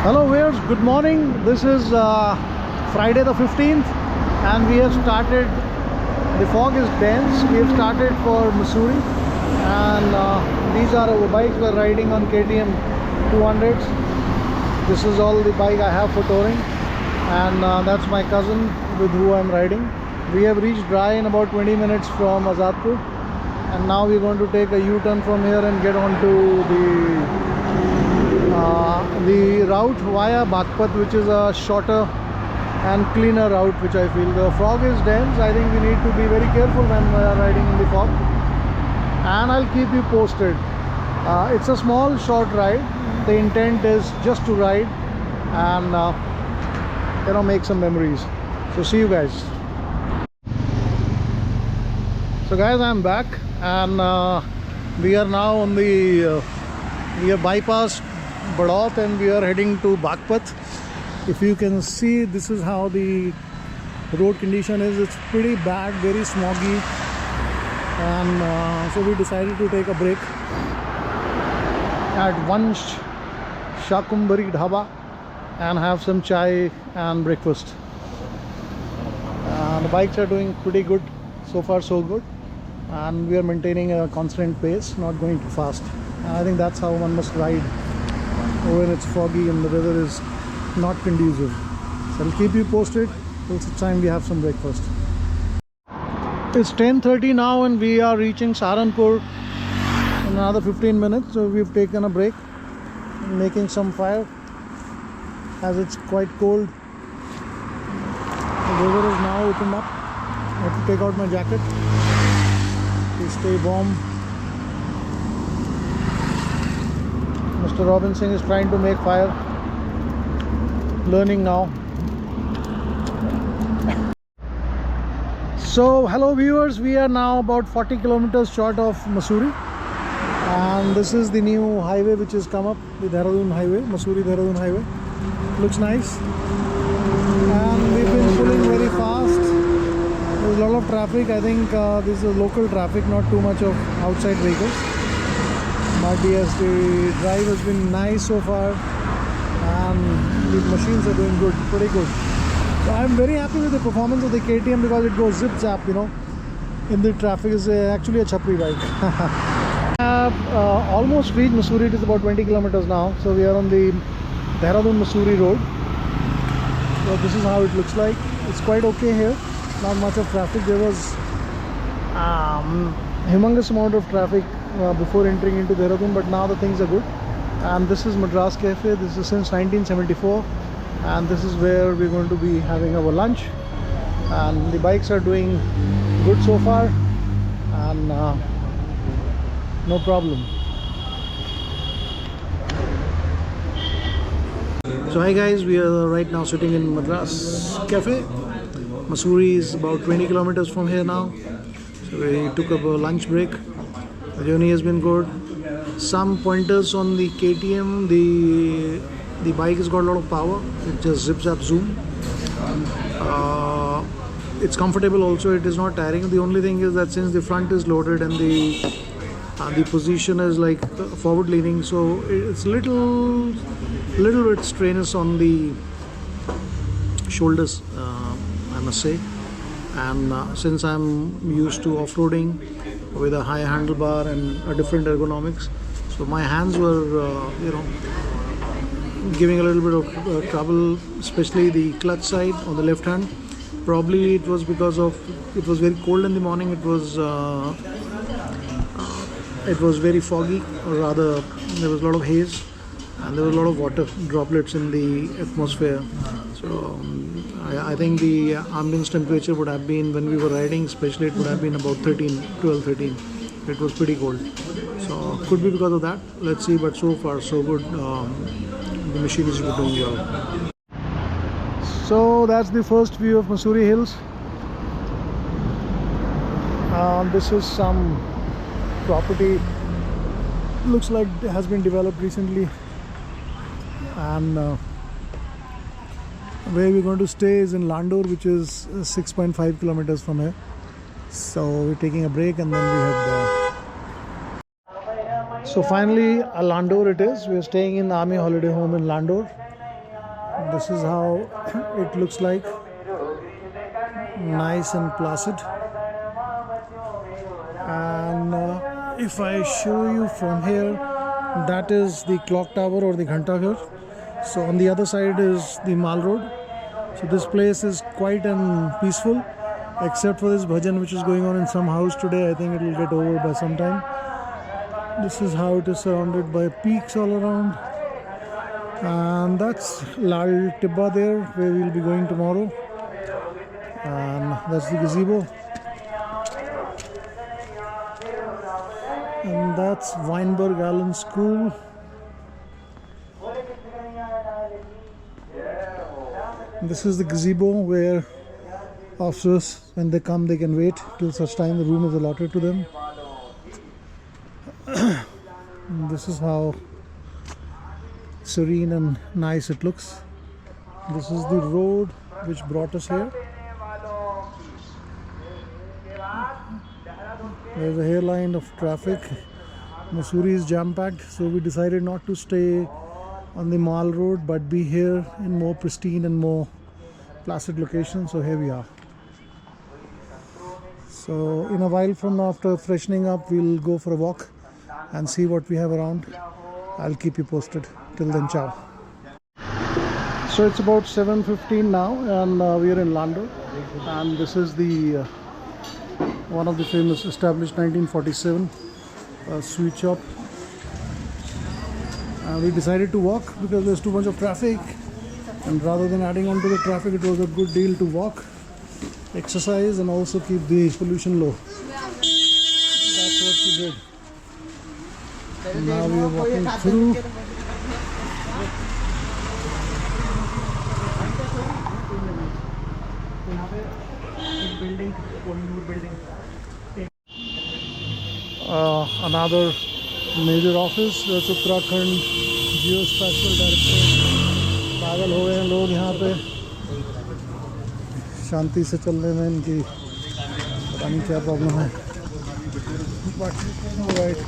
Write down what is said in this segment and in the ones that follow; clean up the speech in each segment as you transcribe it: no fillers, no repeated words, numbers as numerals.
Hello viewers, good morning. This is Friday the 15th and we have started. The fog is dense. We have started for Mussoorie and these are our bikes. We're riding on KTM 200s. This is all the bike I have for touring, and that's my cousin with who I'm riding. We have reached Dry in about 20 minutes from Azadpur, and now we're going to take a U-turn from here and get on to the route via Baghpat, which is a shorter and cleaner route, which I feel. The fog is dense. I think we need to be very careful when we are riding in the fog, and I'll keep you posted. It's a small short ride. The intent is just to ride and make some memories. So see you guys. So guys, I'm back, and we are now on the we have bypassed Badaut and we are heading to Baghpat. If you can see, this is how the road condition is. It's pretty bad, very smoggy, and so we decided to take a break at one Shakumbari Dhaba and have some chai and breakfast. The bikes are doing pretty good, so far so good, and we are maintaining a constant pace, not going too fast. And I think that's how one must ride when it's foggy and the weather is not conducive. So I'll keep you posted till the time we have some breakfast. It's 10:30 now and we are reaching Saharanpur in another 15 minutes. So we've taken a break, making some fire as it's quite cold. The weather is now opened up. I have to take out my jacket to stay warm. Mr. Robin Singh is trying to make fire, learning now. So hello viewers, we are now about 40 kilometers short of Mussoorie, and this is the new highway which has come up, the Dehradun highway, Mussoorie-Dehradun highway. Looks nice, and we've been pulling very fast. There's a lot of traffic. I think this is local traffic, not too much of outside vehicles. But yes, the drive has been nice so far, and the machines are doing good, pretty good. So I'm very happy with the performance of the KTM because it goes zip zap, in the traffic. Is actually a chapri bike. I have almost reached Mussoorie. It is about 20 kilometers now. So we are on the Dehradun Mussoorie road. So this is how it looks like. It's quite okay here. Not much of traffic. There was humongous amount of traffic before entering into Dehradun, but now the things are good. And this is Madras Cafe. This is since 1974, and this is where we're going to be having our lunch. And the bikes are doing good so far, and no problem. So hi guys, we are right now sitting in Madras Cafe. Mussoorie is about 20 kilometers from here now, so we took up a lunch break. The journey has been good. Some pointers on the KTM. The bike has got a lot of power. It just zip zap zoom. It's comfortable also. It is not tiring. The only thing is that since the front is loaded and the position is like forward leaning, so it's little bit strenuous on the shoulders, I must say. And since I'm used to off-roading with a high handlebar and a different ergonomics, so my hands were giving a little bit of trouble, especially the clutch side on the left hand. Probably it was because of it was very cold in the morning. It was very foggy, or rather there was a lot of haze, and there was a lot of water droplets in the atmosphere. So I think the ambient temperature would have been, when we were riding especially, it would have been about 12, 13. It was pretty cold. So could be because of that. Let's see, but so far so good. The machine is doing well. So that's the first view of Mussoorie Hills. This is some property. Looks like it has been developed recently, and where we're going to stay is in Landour, which is 6.5 kilometers from here. So we're taking a break and then we head there. So finally, Landour it is. We're staying in Army Holiday Home in Landour. This is how it looks like, nice and placid. And if I show you from here, that is the clock tower or the Ghanta Ghar. So on the other side is the Mall Road. So this place is quiet and peaceful, except for this bhajan which is going on in some house today. I think it will get over by some time. This is how it is surrounded by peaks all around. And that's Lal Tibba there, where we'll be going tomorrow. And that's the gazebo. And that's Weinberg Allen School. This is the gazebo where officers, when they come, they can wait till such time the room is allotted to them. This is how serene and nice it looks. This is the road which brought us here. There's a hairline of traffic. Mussoorie is jam-packed, so we decided not to stay on the Mall Road but be here in more pristine and more placid location. So here we are. So in a while from now, after freshening up, we'll go for a walk and see what we have around. I'll keep you posted. Till then, ciao. So it's about 7:15 now, and we are in Lando, and this is the one of the famous established 1947 sweet shop. We decided to walk because there's too much of traffic, and rather than adding on to the traffic, it was a good deal to walk, exercise, and also keep the pollution low. That's what we did. Now we are walking through. Another major office, that's Uttarakhand Geospatial Directorate. पागल हो गए हैं लोग यहाँ पे शांति से चलने में, इनकी पता नहीं क्या प्रॉब्लम है, but right.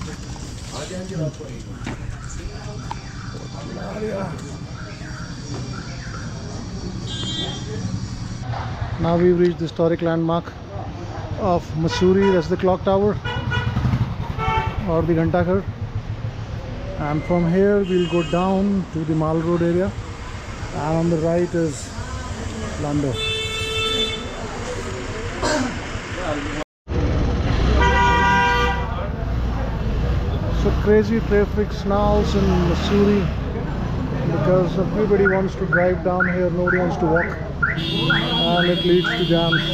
Now we've reached the historic landmark of Mussoorie. That's the clock tower or the Ghanta Ghar, and from here we'll go down to the Mall Road area, and on the right is Lando. So crazy traffic snarls in Mussoorie because everybody wants to drive down here, nobody wants to walk, and it leads to jams.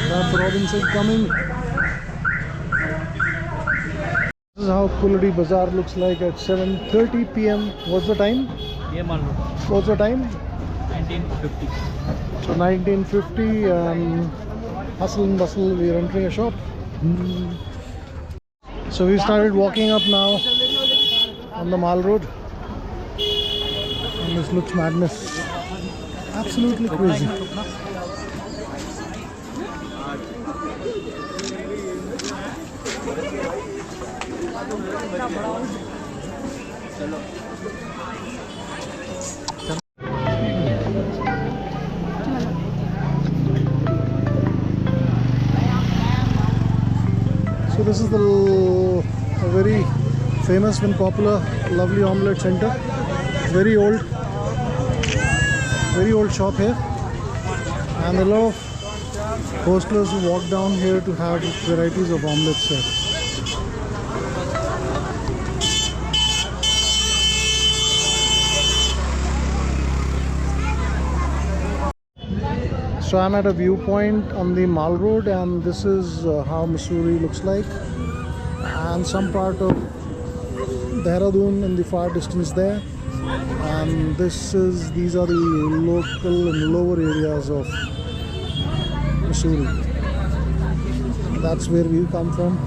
That's Robinson coming. This is how Kuladi Bazaar looks like at 7:30 p.m. What's the time? What's the time? 1950. So 1950, hustle and bustle, we are entering a shop. So we started walking up now on the Mall Road, and this looks madness, absolutely crazy. So this is the a very famous and popular Lovely Omelette Center. Very old shop here, and a lot of hostlers who walk down here to have varieties of omelets here. So I'm at a viewpoint on the Mall Road, and this is how Mussoorie looks like, and some part of Dehradun in the far distance there, and these are the local and lower areas of Mussoorie. That's where we come from.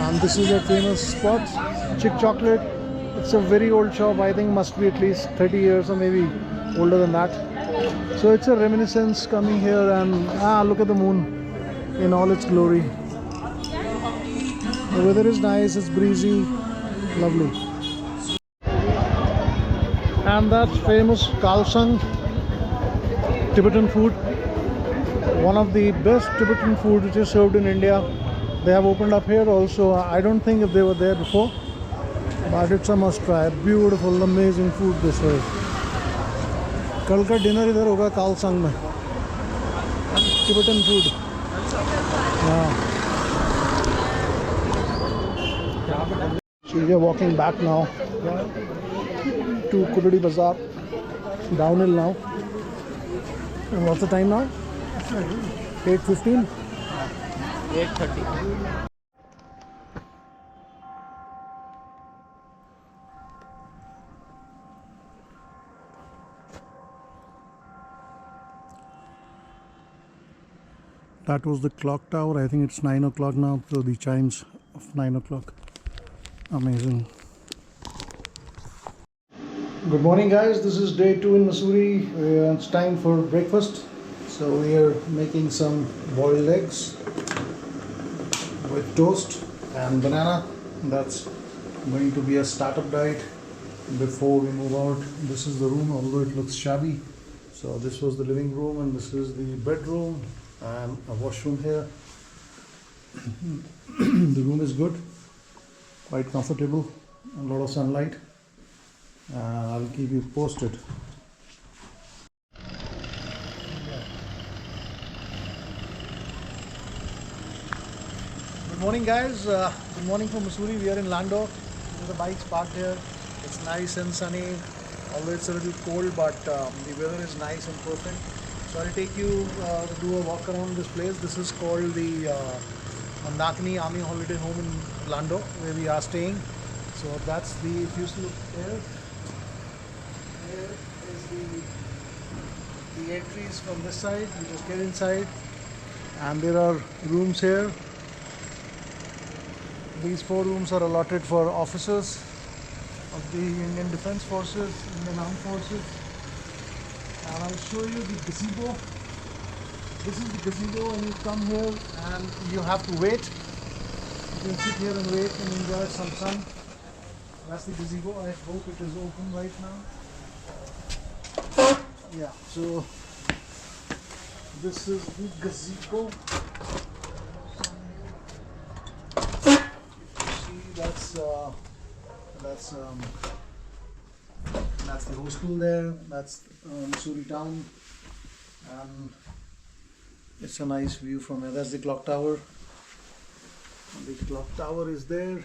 And this is a famous spot, Chick Chocolate. It's a very old shop, I think must be at least 30 years or maybe older than that. So it's a reminiscence coming here, and look at the moon in all its glory. The weather is nice, it's breezy, lovely. And that's famous Kalsang Tibetan food. One of the best Tibetan food which is served in India. They have opened up here also. I don't think if they were there before, but it's a must try. Beautiful, amazing food they serve. कल का dinner इधर होगा कालसंग में. Tibetan food. Yeah. So we are walking back now to Kurudi Bazaar. Downhill now. And what's the time now? 8:15. 8:30. That was the clock tower. I think it's 9 o'clock now, so the chimes of 9 o'clock. Amazing. Good morning, guys. This is day 2 in Mussoorie. It's time for breakfast. So we are making some boiled eggs with toast and banana. That's going to be a startup diet before we move out. This is the room, although it looks shabby. So this was the living room, and this is the bedroom and a washroom here. The room is good, quite comfortable, a lot of sunlight. I'll keep you posted. Good morning, guys. Good morning from Mussoorie. We are in Lando. The bike's parked here. It's nice and sunny, although it's a little cold, but the weather is nice and perfect. So I'll take you to do a walk around this place. This is called the Mandakini Army Holiday Home in Lando, where we are staying. So that's the, if you look there, there is the entries from this side. You just get inside, and there are rooms here. These 4 rooms are allotted for officers of the Indian Defence Forces, Indian Armed Forces. And I'll show you the gazebo. This is the gazebo, and you come here and you have to wait. You can sit here and wait and enjoy some sun. That's the gazebo. I hope it is open right now. Yeah, so this is the gazebo. See, that's the hostel there. That's Mussoorie town, and it's a nice view from here. That's the clock tower. The clock tower is there.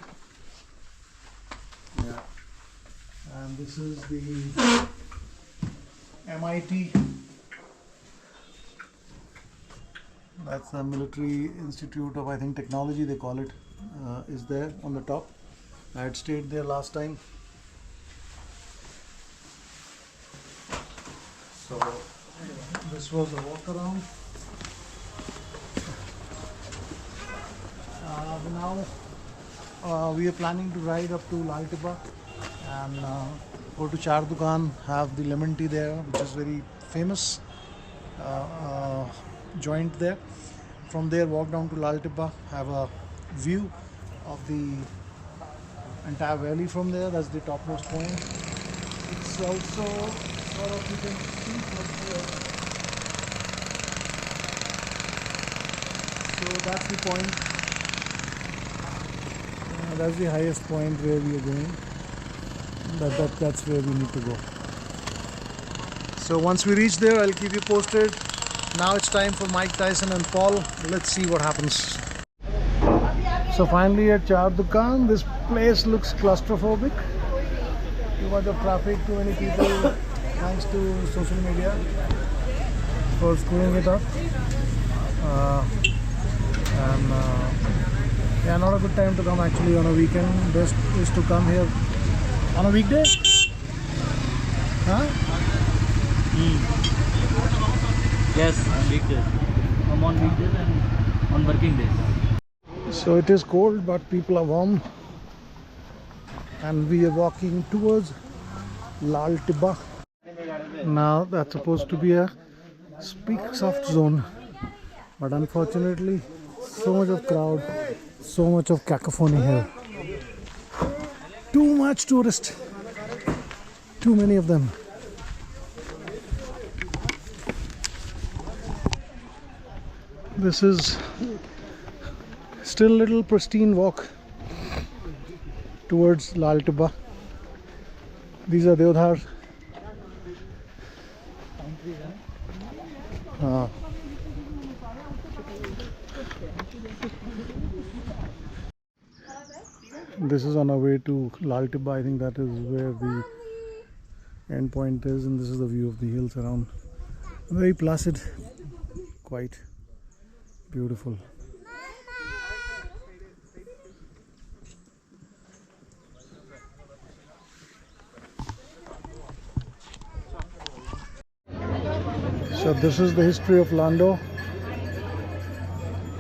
Yeah, and this is the MIT. That's the Military Institute of, I think, Technology they call it, is there on the top. I had stayed there last time. So this was a walk around. Now we are planning to ride up to Lal Tibba and go to Char Dukan, have the lemon tea there, which is very famous joint there. From there, walk down to Lal Tibba, have a view of the entire valley from there. That's the topmost point. It's also sort of, you can see from here. So that's the point. That's the highest point where we are going. That's where we need to go. So once we reach there, I'll keep you posted. Now it's time for Mike Tyson and Paul. Let's see what happens. So finally at Char Dukan, this place looks claustrophobic. Too much of traffic, too many people, thanks to social media for screwing it up. Yeah, not a good time to come actually on a weekend. Best is to come here on a weekday. Huh? Yes, on weekdays. Come on weekdays and on working days. So it is cold, but people are warm, and we are walking towards Lal Tibba. Now that's supposed to be a speak soft zone, but unfortunately so much of crowd, So much of cacophony here. Too much tourists. Too many of them. This is still a little pristine walk towards Lal Tibba. These are Deodhar. This is on our way to Lal Tibba. I think that is where the end point is, and this is the view of the hills around. Very placid, quite beautiful. So this is the history of Lando,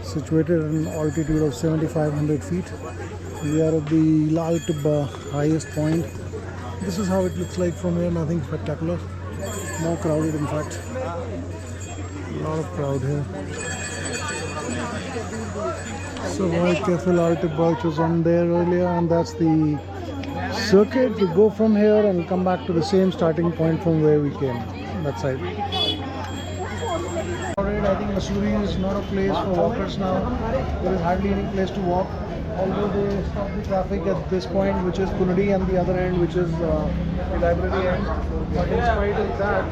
situated at an altitude of 7,500 feet. We are at the Lal Tibba highest point. This is how it looks like from here, nothing spectacular. More crowded in fact. A lot of crowd here. So Royal Cafe Lal Tibba, which was on there earlier, and that's the circuit. We go from here and come back to the same starting point from where we came, that side. I think Mussoorie is not a place for walkers now. There is hardly any place to walk. Although they stop the traffic at this point, which is Kunadi, and the other end, which is the library end. But in spite of that,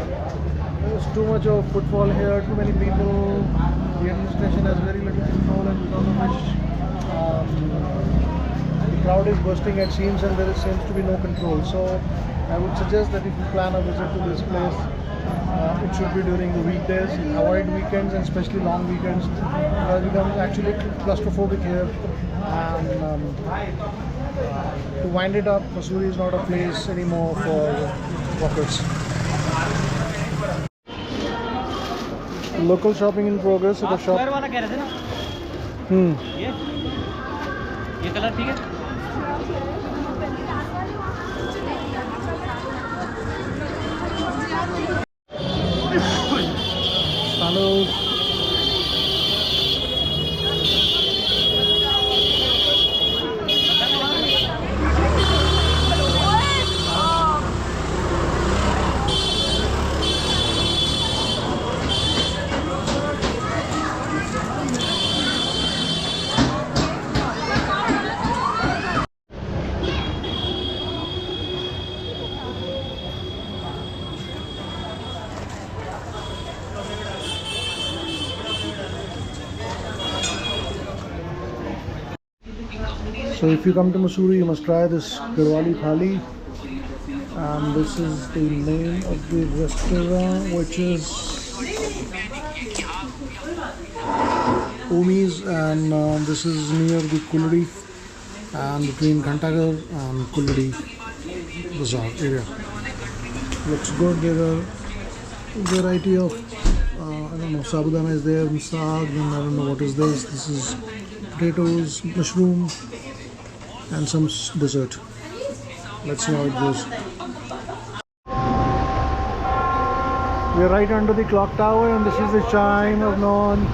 there's too much of footfall here, too many people. The administration has very little control, and because of which the crowd is bursting at seams, and there seems to be no control. So I would suggest that if you plan a visit to this place, it should be during the weekdays. Avoid weekends, and especially long weekends, because it becomes actually claustrophobic here. And to wind it up, Mussoorie is not a place anymore for walkers. Local shopping in progress at a shop. ये colour ठीक है Hello. So if you come to Mussoorie, you must try this Garhwali Thali. And this is the name of the restaurant, which is Umi's, and this is near the Kuladi, and between Ghantaghar and Kuladi Bazaar area. Looks good. There are a variety of I don't know, sabudana is there, saag, and I don't know what is this. This is potatoes, mushroom, and some dessert. Let's see how it goes. We are right under the clock tower, and this is the chime of dawn.